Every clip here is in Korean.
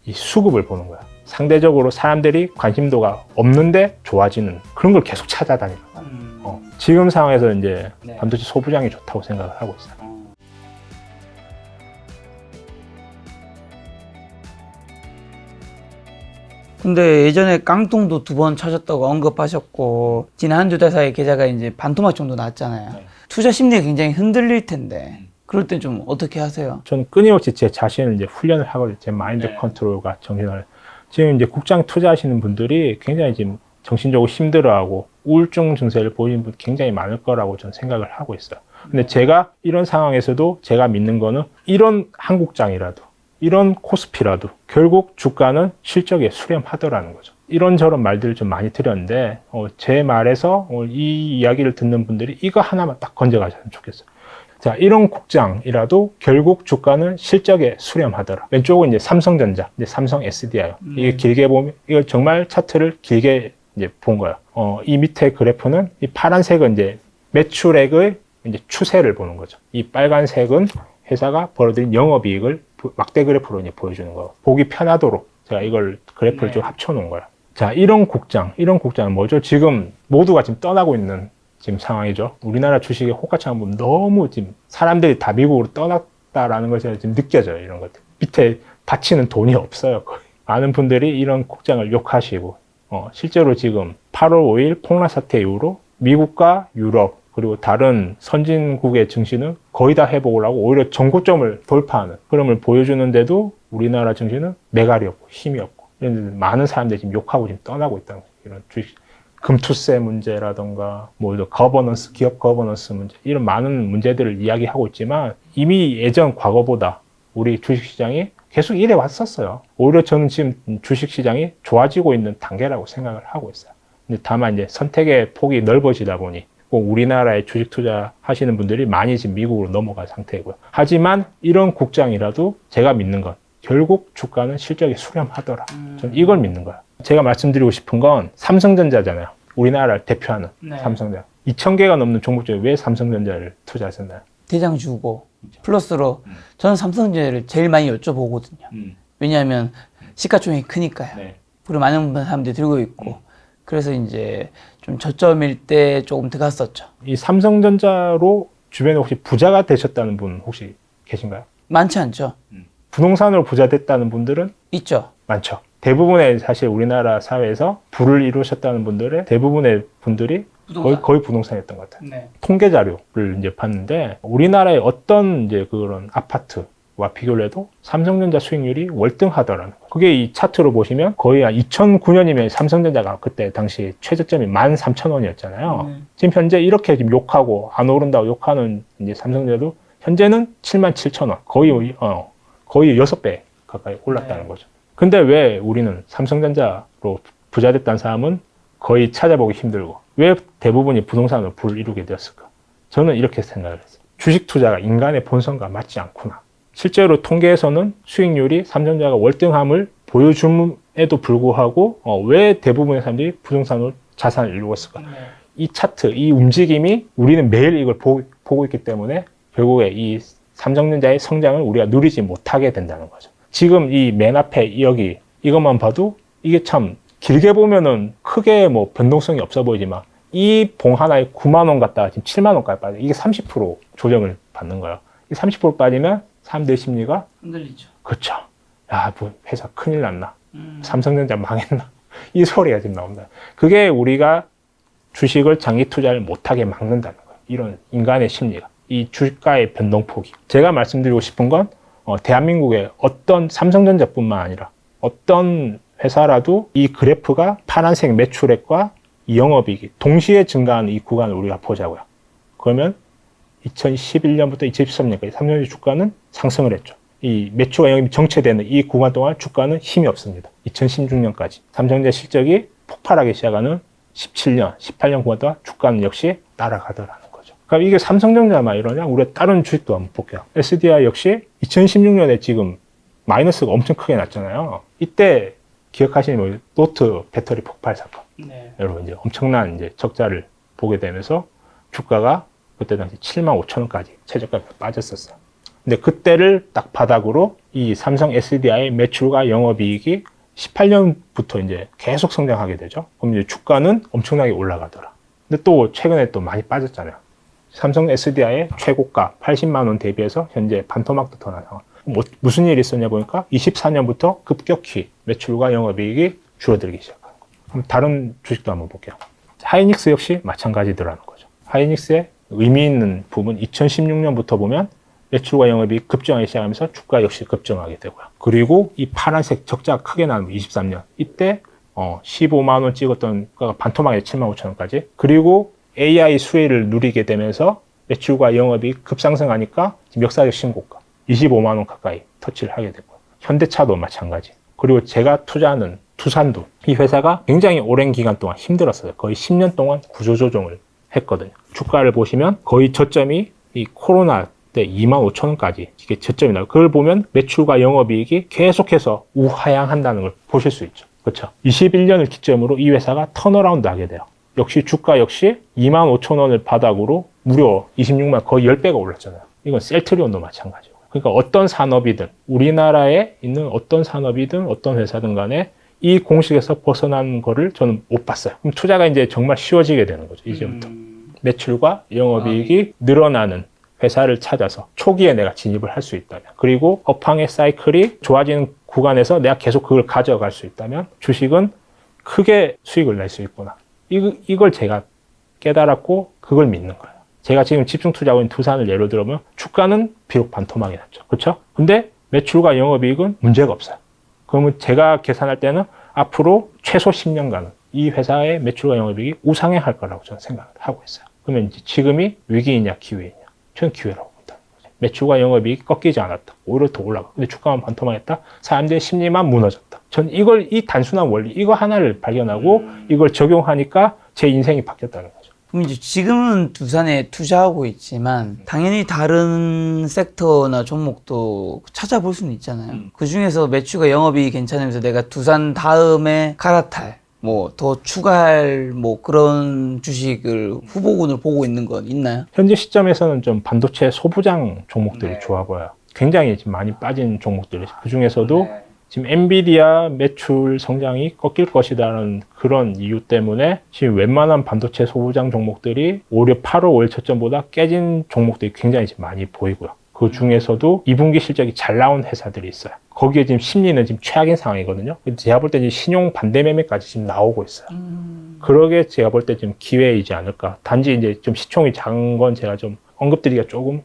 이 수급을 보는 거야. 상대적으로 사람들이 관심도가 없는데 좋아지는 그런 걸 계속 찾아다니는 거야. 지금 상황에서 이제 네. 반도체 소부장이 좋다고 생각을 하고 있어요. 근데 예전에 깡통도 2번 쳐졌다고 언급하셨고 지난 2달 사이 계좌가 이제 반토막 정도 났잖아요. 네. 투자 심리가 굉장히 흔들릴 텐데 그럴 땐 좀 어떻게 하세요? 저는 끊임없이 제 자신을 이제 훈련을 하거든요. 제 마인드 네. 컨트롤과 정신을. 지금 이제 국장 투자하시는 분들이 굉장히 지금 정신적으로 힘들어하고 우울증 증세를 보이는 분 굉장히 많을 거라고 저는 생각을 하고 있어요. 근데 제가 이런 상황에서도 제가 믿는 거는 이런 한국장이라도 이런 코스피라도 결국 주가는 실적에 수렴하더라는 거죠. 이런저런 말들을 좀 많이 드렸는데 제 말에서 이 이야기를 듣는 분들이 이거 하나만 딱 건져가셨으면 좋겠어요. 자, 이런 국장이라도 결국 주가는 실적에 수렴하더라. 왼쪽은 이제 삼성전자, 이제 삼성 SDI. 이게 길게 보면, 이걸 정말 차트를 길게 이제 본 거예요. 이 밑에 그래프는 이 파란색은 이제 매출액의 이제 추세를 보는 거죠. 이 빨간색은 회사가 벌어들인 영업이익을 막대 그래프로 이제 보여주는 거. 보기 편하도록 제가 이걸 그래프를 좀 합쳐놓은 거예요. 자, 이런 국장은 뭐죠? 지금 모두가 지금 떠나고 있는 지금 상황이죠. 우리나라 주식의 호가창 보면 너무 지금 사람들이 다 미국으로 떠났다라는 것이 지금 느껴져요. 이런 것들. 밑에 바치는 돈이 없어요. 거의. 많은 분들이 이런 국장을 욕하시고, 실제로 지금 8월 5일 폭락 사태 이후로 미국과 유럽, 그리고 다른 선진국의 증시는 거의 다 회복을 하고 오히려 정고점을 돌파하는 흐름을 보여주는데도 우리나라 증시는 매갈이 없고 힘이 없고, 많은 사람들이 지금 욕하고 지금 떠나고 있다는 거예요. 이런 주식. 금투세 문제라던가 거버넌스, 기업 거버넌스 문제 이런 많은 문제들을 이야기하고 있지만 이미 예전 과거보다 우리 주식시장이 계속 이래 왔었어요. 오히려 저는 지금 주식시장이 좋아지고 있는 단계라고 생각을 하고 있어요. 근데 다만 이제 선택의 폭이 넓어지다 보니 꼭 우리나라에 주식 투자하시는 분들이 많이 지금 미국으로 넘어갈 상태고요. 하지만 이런 국장이라도 제가 믿는 건 결국 주가는 실적이 수렴하더라. 저는 이걸 믿는 거예요. 제가 말씀드리고 싶은 건 삼성전자잖아요. 우리나라를 대표하는 삼성전자. 2,000개가 넘는 종목 중에 왜 삼성전자를 투자하셨나요? 대장주고 플러스로 저는 삼성전자를 제일 많이 여쭤보거든요. 왜냐하면 시가총액이 크니까요. 그리고 많은 사람들이 들고 있고 그래서 이제 좀 저점일 때 조금 들어갔었죠. 이 삼성전자로 주변에 혹시 부자가 되셨다는 분 혹시 계신가요? 많지 않죠. 부동산으로 부자 됐다는 분들은 있죠. 많죠. 대부분의 사실 우리나라 사회에서 부를 이루셨다는 분들의 대부분의 분들이 거의 부동산이었던 것 같아요. 통계 자료를 이제 봤는데 우리나라의 어떤 이제 그런 아파트와 비교를 해도 삼성전자 수익률이 월등하더라는 거예요. 그게 이 차트로 보시면 거의 2009년이면 삼성전자가 그때 당시 최저점이 13,000원이었잖아요. 지금 현재 이렇게 지금 욕하고 안 오른다고 욕하는 이제 삼성전자도 현재는 77,000원. 거의 6배 가까이 올랐다는 거죠. 근데 왜 우리는 삼성전자로 부자 됐다는 사람은 거의 찾아보기 힘들고 왜 대부분이 부동산으로 부를 이루게 되었을까? 저는 이렇게 생각을 했어요. 주식 투자가 인간의 본성과 맞지 않구나. 실제로 통계에서는 수익률이 삼성전자가 월등함을 보여줌에도 불구하고 왜 대부분의 사람들이 부동산으로 자산을 이루었을까? 이 차트, 이 움직임이 우리는 매일 이걸 보고 있기 때문에 결국에 이 삼성전자의 성장을 우리가 누리지 못하게 된다는 거죠. 지금 이 맨 앞에 여기 이것만 봐도 이게 참 길게 보면은 크게 뭐 변동성이 없어 보이지만 이 봉 하나에 9만 원 갔다가 지금 7만 원까지 빠져. 이게 30% 조정을 받는 거예요. 이 30% 빠지면 사람들의 심리가 흔들리죠. 그렇죠. 야, 뭐 회사 큰일 났나? 삼성전자 망했나? 이 소리가 지금 나온다. 그게 우리가 주식을 장기 투자를 못하게 막는다는 거예요. 이런 인간의 심리가. 이 주가의 변동폭이. 제가 말씀드리고 싶은 건 대한민국의 어떤 삼성전자뿐만 아니라 어떤 회사라도 이 그래프가 파란색 매출액과 이 영업이익이 동시에 증가하는 이 구간을 우리가 보자고요. 그러면 2011년부터 2013년까지 삼성전자 주가는 상승을 했죠. 이 매출과 영업이 정체되는 이 구간 동안 주가는 힘이 없습니다. 2016년까지. 삼성전자 실적이 폭발하기 시작하는 17년, 18년 구간 동안 주가는 역시 따라가더라는 거죠. 그럼 이게 삼성전자만 이러냐? 우리가 다른 주식도 한번 볼게요. SDI 역시 2016년에 지금 마이너스가 엄청 크게 났잖아요. 이때 기억하시는 뭐 노트 배터리 폭발 사건. 여러분 이제 엄청난 이제 적자를 보게 되면서 주가가 그때 당시 75,000원까지 최저가가 빠졌었어요. 근데 그때를 딱 바닥으로 이 삼성 SDI 매출과 영업이익이 18년부터 이제 계속 성장하게 되죠. 그럼 이제 주가는 엄청나게 올라가더라. 근데 또 최근에 또 많이 빠졌잖아요. 삼성 SDI의 최고가 80만 원 대비해서 현재 반토막도 더 나요. 무슨 일이 있었냐 보니까 24년부터 급격히 매출과 영업이익이 줄어들기 시작하는 거예요. 그럼 다른 주식도 한번 볼게요. 하이닉스 역시 마찬가지더라는 거죠. 하이닉스의 의미 있는 부분 2016년부터 보면 매출과 영업이익 급증하기 시작하면서 주가 역시 급증하게 되고요. 그리고 이 파란색 적자가 크게 나는 23년 이때 15만 원 찍었던 주가가 반토막에 7만 5천 원까지. 그리고 AI 수혜를 누리게 되면서 매출과 영업이익 급상승하니까 지금 역사적 신고가 25만 원 가까이 터치를 하게 되고요. 현대차도 마찬가지. 그리고 제가 투자하는 두산도 이 회사가 굉장히 오랜 기간 동안 힘들었어요. 거의 10년 동안 구조조정을 했거든요. 주가를 보시면 거의 저점이 이 코로나 때 2만 5천 원까지 이게 저점이 나요. 그걸 보면 매출과 영업이익이 계속해서 우하향한다는 걸 보실 수 있죠. 그렇죠. 21년을 기점으로 이 회사가 턴어라운드 하게 돼요. 역시 주가 역시 2만 5천 원을 바닥으로 무려 26만 거의 10배가 올랐잖아요. 이건 셀트리온도 마찬가지고. 그러니까 어떤 산업이든 우리나라에 있는 어떤 산업이든 어떤 회사든 간에 이 공식에서 벗어난 거를 저는 못 봤어요. 그럼 투자가 이제 정말 쉬워지게 되는 거죠. 이제부터. 매출과 영업이익이 늘어나는 회사를 찾아서 초기에 내가 진입을 할 수 있다면, 그리고 업황의 사이클이 좋아지는 구간에서 내가 계속 그걸 가져갈 수 있다면 주식은 크게 수익을 낼 수 있구나. 이걸 제가 깨달았고 그걸 믿는 거예요. 제가 지금 집중 투자하고 있는 두산을 예로 들어보면 주가는 비록 반토막이 났죠. 그렇죠? 근데 매출과 영업이익은 문제가 없어요. 그러면 제가 계산할 때는 앞으로 최소 10년간은 이 회사의 매출과 영업이익이 우상향할 거라고 저는 생각을 하고 있어요. 그러면 이제 지금이 위기이냐 기회이냐? 저는 기회라고 봅니다. 매출과 영업이익이 꺾이지 않았다. 오히려 더 올라가. 근데 주가만 반토막했다. 사람들의 심리만 무너졌다. 전 이 단순한 원리, 이거 하나를 발견하고 이걸 적용하니까 제 인생이 바뀌었다는 거죠. 그럼 이제 지금은 두산에 투자하고 있지만 당연히 다른 섹터나 종목도 찾아볼 수는 있잖아요. 그 중에서 매출과 영업이 괜찮으면서 내가 두산 다음에 갈아탈 뭐 더 추가할 뭐 그런 주식을 후보군을 보고 있는 건 있나요? 현재 시점에서는 좀 반도체 소부장 종목들이 좋아 보여요. 굉장히 지금 많이 빠진 종목들이 그 중에서도 지금 엔비디아 매출 성장이 꺾일 것이라는 그런 이유 때문에 지금 웬만한 반도체 소부장 종목들이 오히려 8월 5일 저점보다 깨진 종목들이 굉장히 지금 많이 보이고요. 그 중에서도 2분기 실적이 잘 나온 회사들이 있어요. 거기에 지금 심리는 지금 최악인 상황이거든요. 제가 볼 때 지금 신용 반대 매매까지 지금 나오고 있어요. 그러게 제가 볼 때 지금 기회이지 않을까. 단지 이제 좀 시총이 작은 건 제가 좀 언급드리기가 조금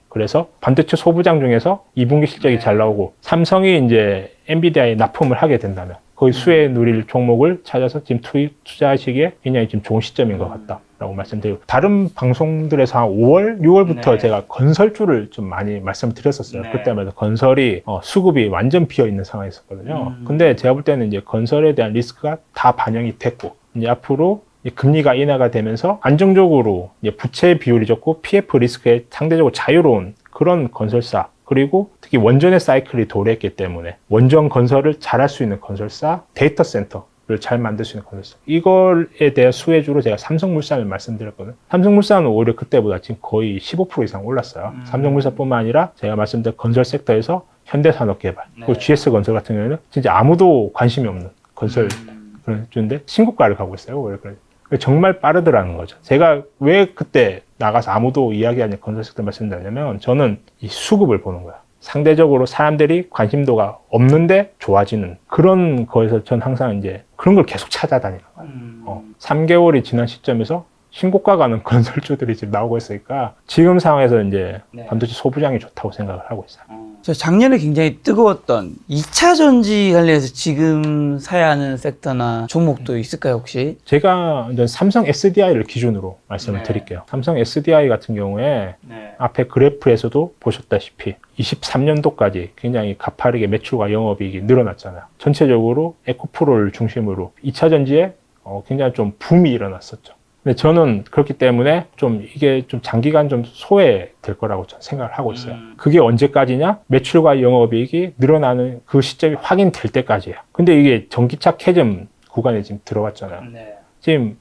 그래서 반도체 소부장 중에서 2분기 실적이 잘 나오고 삼성이 이제 엔비디아에 납품을 하게 된다면 거의 수혜 누릴 종목을 찾아서 지금 투자하시기에 굉장히 지금 좋은 시점인 것 같다라고 말씀드리고, 다른 방송들에서 한 5월, 6월부터 제가 건설주를 좀 많이 말씀드렸었어요. 그때마다 건설이 수급이 완전 비어 있는 상황이었거든요. 근데 제가 볼 때는 이제 건설에 대한 리스크가 다 반영이 됐고 이제 앞으로 금리가 인하가 되면서 안정적으로 부채 비율이 적고 PF 리스크에 상대적으로 자유로운 그런 건설사, 그리고 특히 원전의 사이클이 도래했기 때문에 원전 건설을 잘할 수 있는 건설사, 데이터 센터를 잘 만들 수 있는 건설사, 이거에 대한 수혜주로 제가 삼성물산을 말씀드렸거든요. 삼성물산은 오히려 그때보다 지금 거의 15% 이상 올랐어요. 삼성물산뿐만 아니라 제가 말씀드린 건설 섹터에서 현대산업개발, 그리고 GS건설 같은 경우에는 진짜 아무도 관심이 없는 건설 주인데 신고가를 가고 있어요. 원래 정말 빠르더라는 거죠. 제가 왜 그때 나가서 아무도 이야기하는 건설 섹터 말씀드리냐면 저는 이 수급을 보는 거야. 상대적으로 사람들이 관심도가 없는데 좋아지는 그런 거에서 전 항상 이제 그런 걸 계속 찾아다니는 거예요. 3개월이 지난 시점에서 신고가 가는 건설주들이 지금 나오고 있으니까 지금 상황에서 이제 반도체 소부장이 좋다고 생각을 하고 있어요. 저 작년에 굉장히 뜨거웠던 2차 전지 관련해서 지금 사야 하는 섹터나 종목도 있을까요, 혹시? 제가 이제 삼성 SDI를 기준으로 말씀을 드릴게요. 삼성 SDI 같은 경우에 앞에 그래프에서도 보셨다시피 23년도까지 굉장히 가파르게 매출과 영업이익이 늘어났잖아요. 전체적으로 에코프로를 중심으로 2차 전지에 굉장히 좀 붐이 일어났었죠. 근데 저는 그렇기 때문에 좀 이게 좀 장기간 좀 소외될 거라고 저는 생각을 하고 있어요. 그게 언제까지냐? 매출과 영업이익이 늘어나는 그 시점이 확인될 때까지예요. 근데 이게 전기차 캐즘 구간에 지금 들어왔잖아요. 지금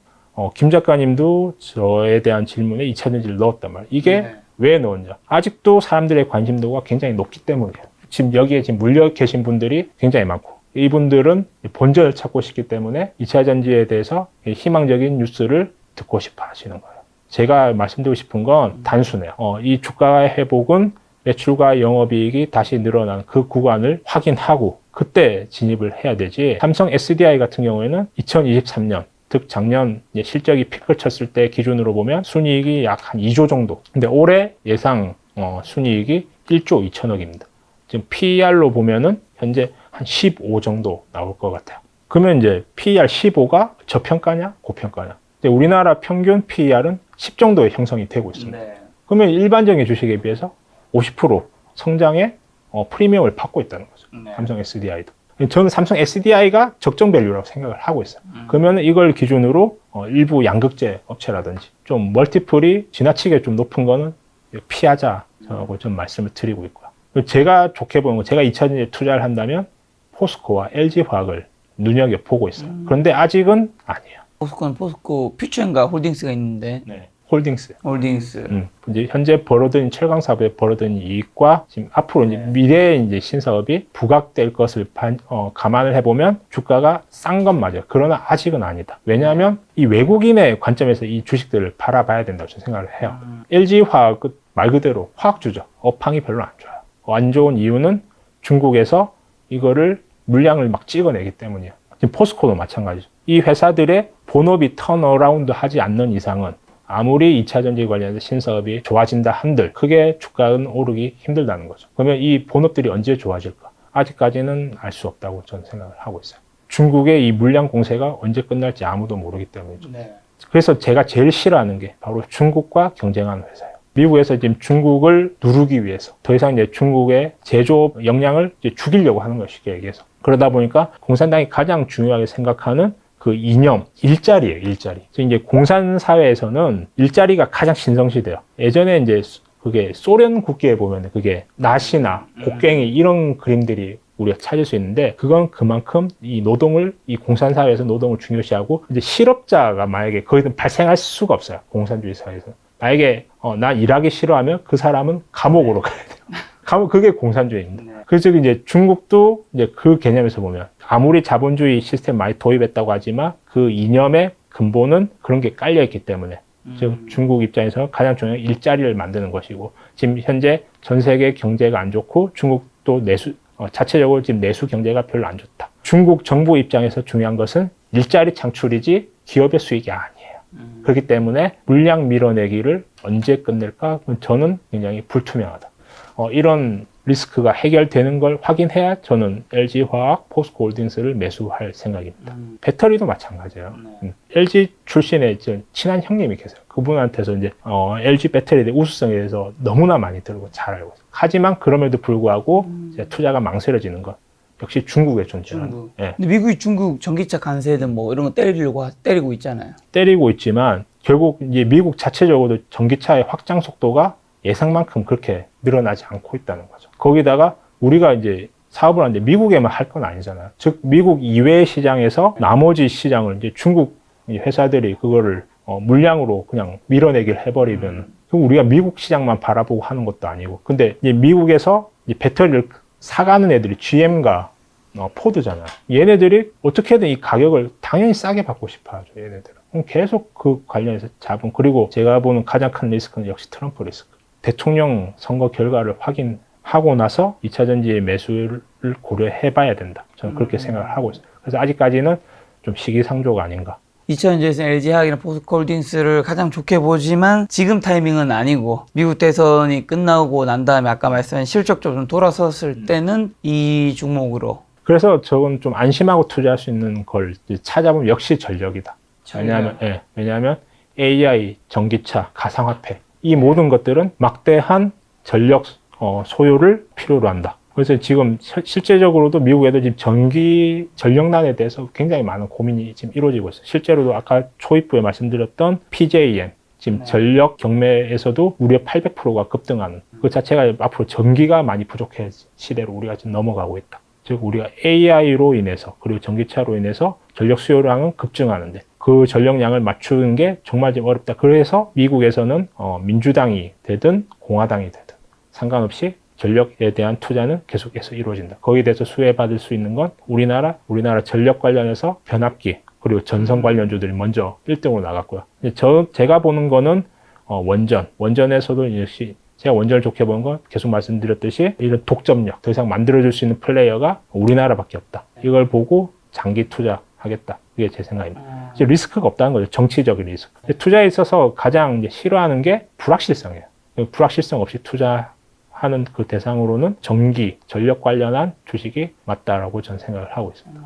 김 작가님도 저에 대한 질문에 2차 전지를 넣었단 말이에요. 이게 왜 넣었냐? 아직도 사람들의 관심도가 굉장히 높기 때문이에요. 지금 여기에 지금 물려 계신 분들이 굉장히 많고, 이분들은 본전을 찾고 싶기 때문에 2차 전지에 대해서 희망적인 뉴스를 듣고 싶어 하시는 거예요. 제가 말씀드리고 싶은 건 단순해요. 이 주가의 회복은 매출과 영업이익이 다시 늘어난 그 구간을 확인하고 그때 진입을 해야 되지. 삼성 SDI 같은 경우에는 2023년 즉 작년 실적이 피크를 쳤을 때 기준으로 보면 순이익이 약 한 2조 정도. 근데 올해 예상 순이익이 1조 2천억입니다. 지금 PER로 보면은 현재 한 15 정도 나올 것 같아요. 그러면 이제 PER 15가 저평가냐 고평가냐. 근데 우리나라 평균 PER은 10 정도의 형성이 되고 있습니다. 네. 그러면 일반적인 주식에 비해서 50% 성장의 프리미엄을 받고 있다는 거죠. 네. 삼성 SDI도. 저는 삼성 SDI가 적정 밸류라고 생각을 하고 있어요. 그러면 이걸 기준으로 일부 양극재 업체라든지 좀 멀티플이 지나치게 좀 높은 거는 피하자라고 좀 말씀을 드리고 있고요. 제가 좋게 보는 건 제가 2차전지에 투자를 한다면 포스코와 LG화학을 눈여겨보고 있어요. 그런데 아직은 아니에요. 포스코는 포스코 퓨처엔가 홀딩스가 있는데 네. 홀딩스. 이제 현재 벌어들인 철강 사업에 벌어들인 이익과 지금 앞으로 이제 미래의 이제 신사업이 부각될 것을 감안을 해보면 주가가 싼 건 맞아요. 그러나 아직은 아니다. 왜냐하면 이 외국인의 관점에서 이 주식들을 바라봐야 된다고 저는 생각을 해요. LG화학 말 그대로 화학주죠. 업황이 별로 안 좋아요. 안 좋은 이유는 중국에서 이거를 물량을 막 찍어내기 때문이에요. 지금 포스코도 마찬가지죠. 이 회사들의 본업이 턴어라운드 하지 않는 이상은 아무리 2차전지 관련해서 신사업이 좋아진다 한들 크게 주가는 오르기 힘들다는 거죠. 그러면 이 본업들이 언제 좋아질까? 아직까지는 알 수 없다고 저는 생각을 하고 있어요. 중국의 이 물량 공세가 언제 끝날지 아무도 모르기 때문이죠. 네. 그래서 제가 제일 싫어하는 게 바로 중국과 경쟁하는 회사예요. 미국에서 지금 중국을 누르기 위해서 더 이상 이제 중국의 제조업 역량을 이제 죽이려고 하는 것이 쉽게 얘기해서. 그러다 보니까 공산당이 가장 중요하게 생각하는 그 이념, 일자리예요, 일자리. 이제 공산 사회에서는 일자리가 가장 신성시돼요. 예전에 이제 그게 소련 국기에 보면 그게 낫이나 곡괭이 이런 그림들이 우리가 찾을 수 있는데 그건 그만큼 이 노동을 이 공산 사회에서 노동을 중요시하고 이제 실업자가 만약에 거기서 발생할 수가 없어요. 공산주의 사회에서. 만약에 나 일하기 싫어하면 그 사람은 감옥으로 가야 돼요. 그게 공산주의입니다. 그래서 이제 중국도 이제 그 개념에서 보면 아무리 자본주의 시스템 많이 도입했다고 하지만 그 이념의 근본은 그런 게 깔려있기 때문에 즉 중국 입장에서 가장 중요한 일자리를 만드는 것이고 지금 현재 전 세계 경제가 안 좋고 중국도 자체적으로 지금 내수 경제가 별로 안 좋다. 중국 정부 입장에서 중요한 것은 일자리 창출이지 기업의 수익이 아니에요. 그렇기 때문에 물량 밀어내기를 언제 끝낼까? 저는 굉장히 불투명하다. 이런 리스크가 해결되는 걸 확인해야 저는 LG화학, 포스코홀딩스를 매수할 생각입니다. 배터리도 마찬가지예요. LG 출신의 친한 형님이 계세요. 그분한테서 이제 LG 배터리의 우수성에 대해서 너무나 많이 들고 잘 알고 있어요. 하지만 그럼에도 불구하고 투자가 망설여지는 것. 역시 중국의 존재는. 중국. 예. 근데 미국이 중국 전기차 관세든 뭐 이런 거 때리고 있잖아요. 때리고 있지만 결국 이제 미국 자체적으로도 전기차의 확장 속도가 예상만큼 그렇게 늘어나지 않고 있다는 거죠. 거기다가 우리가 이제 사업을 하는데 미국에만 할 건 아니잖아요. 즉 미국 이외의 시장에서 나머지 시장을 이제 중국 회사들이 그거를 물량으로 그냥 밀어내기를 해버리면 그럼 우리가 미국 시장만 바라보고 하는 것도 아니고 근데 이제 미국에서 이제 배터리를 사가는 애들이 GM과 포드잖아요. 얘네들이 어떻게든 이 가격을 당연히 싸게 받고 싶어 하죠. 얘네들은. 그럼 계속 그 관련해서 자본 그리고 제가 보는 가장 큰 리스크는 역시 트럼프 리스크. 대통령 선거 결과를 확인하고 나서 2차 전지의 매수를 고려해 봐야 된다. 저는 그렇게 생각을 하고 있어요. 그래서 아직까지는 좀 시기상조가 아닌가. 2000년에서 LG화학이나 포스코홀딩스를 가장 좋게 보지만 지금 타이밍은 아니고 미국 대선이 끝나고 난 다음에 아까 말씀한 실적적으로 좀 돌아섰을 때는 이 종목으로 그래서 저건 좀 안심하고 투자할 수 있는 걸 찾아보면 역시 전력이다. 왜냐하면 AI, 전기차, 가상화폐 이 모든 것들은 막대한 전력 소요를 필요로 한다. 그래서 지금 실제적으로도 미국에도 지금 전력난에 대해서 굉장히 많은 고민이 지금 이루어지고 있어요. 실제로도 아까 초입부에 말씀드렸던 PJM, 지금 전력 경매에서도 무려 800%가 급등하는 그 자체가 앞으로 전기가 많이 부족해 시대로 우리가 지금 넘어가고 있다. 즉 우리가 AI로 인해서 그리고 전기차로 인해서 전력 수요량은 급증하는데 그 전력량을 맞추는 게 정말 좀 어렵다. 그래서 미국에서는 민주당이 되든 공화당이 되든 상관없이 전력에 대한 투자는 계속해서 이루어진다. 거기에 대해서 수혜받을 수 있는 건 우리나라 전력 관련해서 변압기 그리고 전선 관련주들이 먼저 1등으로 나갔고요. 제가 보는 거는 원전에서도 역시 제가 원전을 좋게 보는 건 계속 말씀드렸듯이 이런 독점력, 더 이상 만들어줄 수 있는 플레이어가 우리나라밖에 없다. 이걸 보고 장기 투자하겠다. 그게 제 생각입니다. 이제 리스크가 없다는 거죠. 정치적인 리스크. 투자에 있어서 가장 이제 싫어하는 게 불확실성이에요. 불확실성 없이 투자하는 그 대상으로는 전력 관련한 주식이 맞다라고 저는 생각을 하고 있습니다.